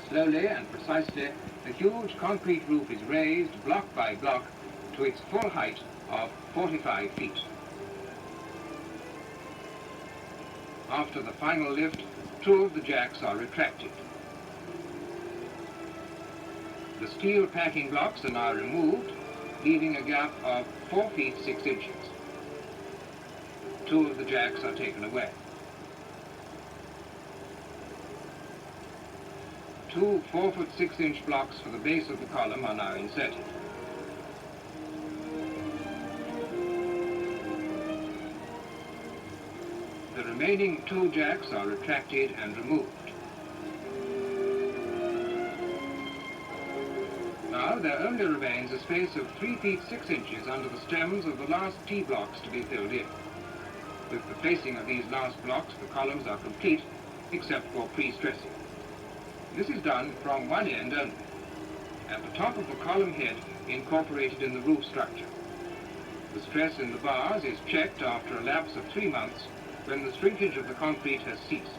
Slowly and precisely, the huge concrete roof is raised block by block to its full height of 45 feet. After the final lift, 2 of the jacks are retracted. The steel packing blocks are now removed, leaving a gap of 4 feet 6 inches. 2 of the jacks are taken away. 2 4-foot 6-inch blocks for the base of the column are now inserted. The remaining 2 jacks are retracted and removed. Now there only remains a space of 3 feet 6 inches under the stems of the last T-blocks to be filled in. With the placing of these last blocks, the columns are complete, except for pre-stressing. This is done from one end only, at the top of the column head incorporated in the roof structure. The stress in the bars is checked after a lapse of 3 months when the shrinkage of the concrete has ceased.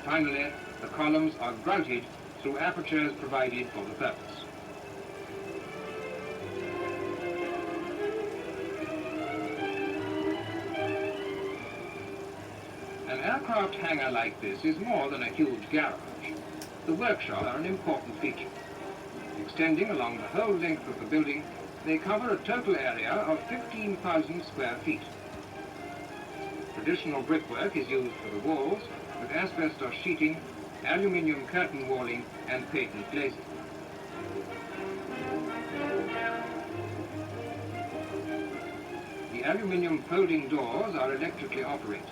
Finally, the columns are grouted through apertures provided for the purpose. An aircraft hangar like this is more than a huge garage. The workshops are an important feature. Extending along the whole length of the building, they cover a total area of 15,000 square feet. Traditional brickwork is used for the walls, with asbestos sheeting, aluminium curtain walling, and patent glazing. The aluminium folding doors are electrically operated.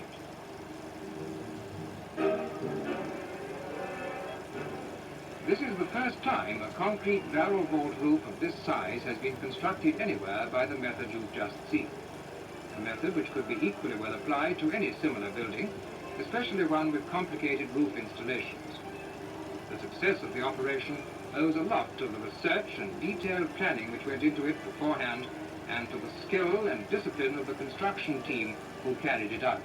This is the first time a concrete barrel vault roof of this size has been constructed anywhere by the method you've just seen. A method which could be equally well applied to any similar building, especially one with complicated roof installations. The success of the operation owes a lot to the research and detailed planning which went into it beforehand, and to the skill and discipline of the construction team who carried it out.